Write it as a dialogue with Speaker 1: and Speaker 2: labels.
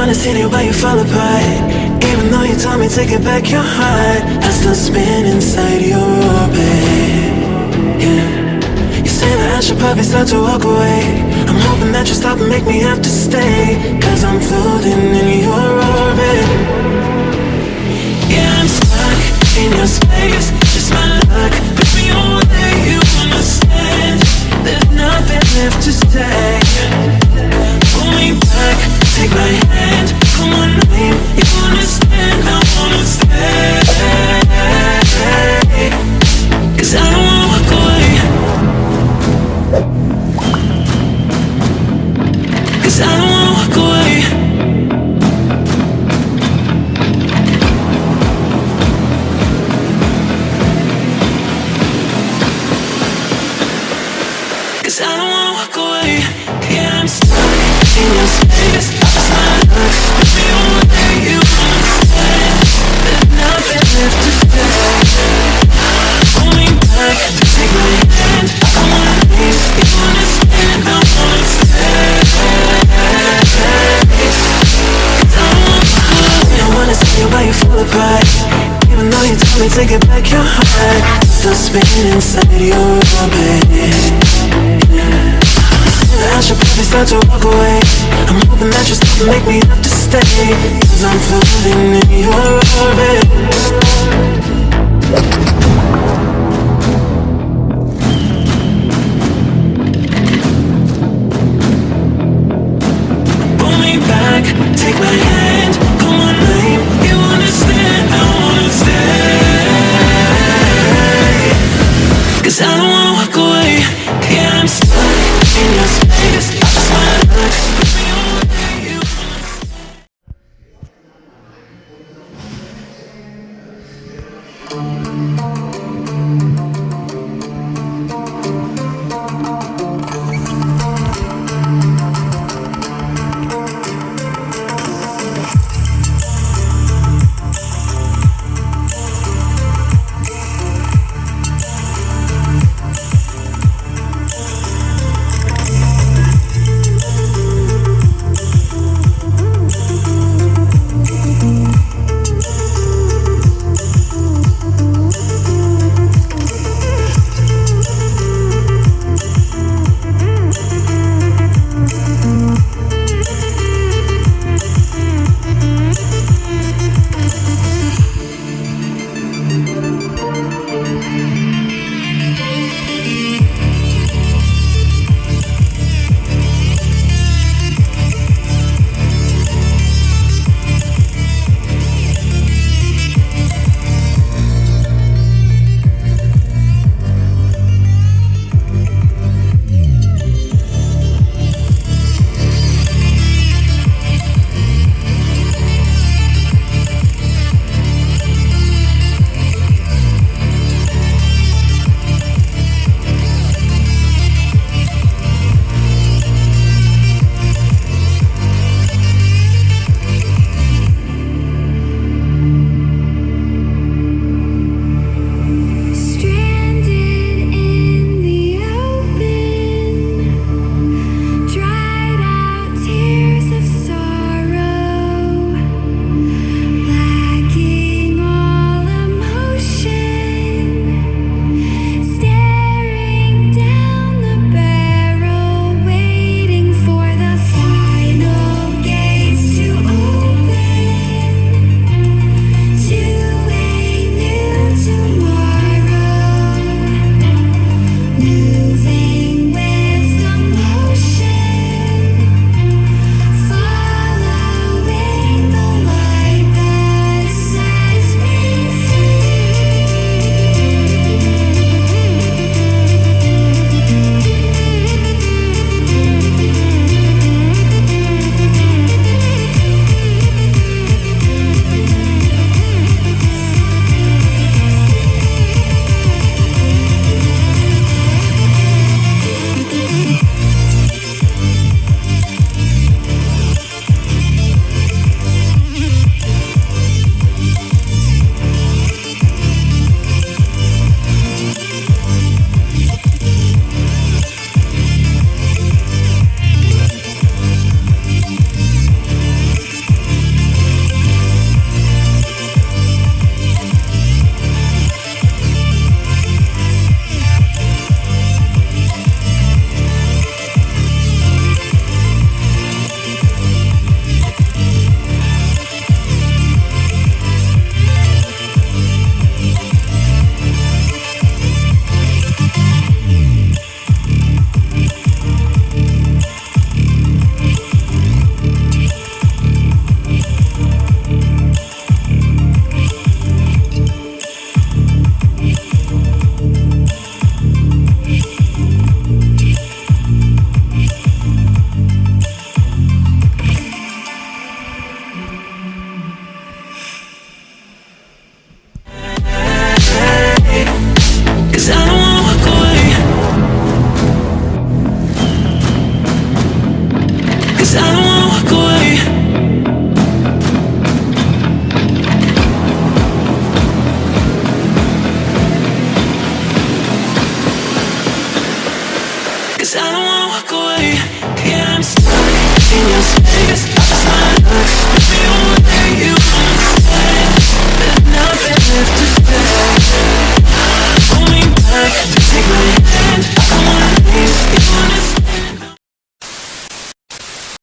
Speaker 1: wanna see the way you fall apart. Even though you told me to get back your heart, I still spin inside your orbit. Yeah. You say that I should probably start to walk away. I'm hoping that you stop and make me have to stay, 'cause I'm floating in your orbit. Yeah, I'm stuck in your space, just my luck. Push me away, you understand. There's nothing left to say. Pull me back, take my hand, call my name, you understand. I wanna stay, 'cause I don't wanna walk away, 'cause I don't wanna walk away. I don't wanna walk away. Yeah, I'm stuck in your space, just my luck. Push me away, you understand. There's nothing left to say. Pull me back, take my hand, come on, please, you understand. I wanna stay, 'cause I don't wanna walk away. I wanna see you while you fall apart. Even though you told me to get back your heart, still spinning inside your orbit. I should probably start to walk away. I'm hoping that you stop and make me have to stay, 'cause I'm floating in your orbit.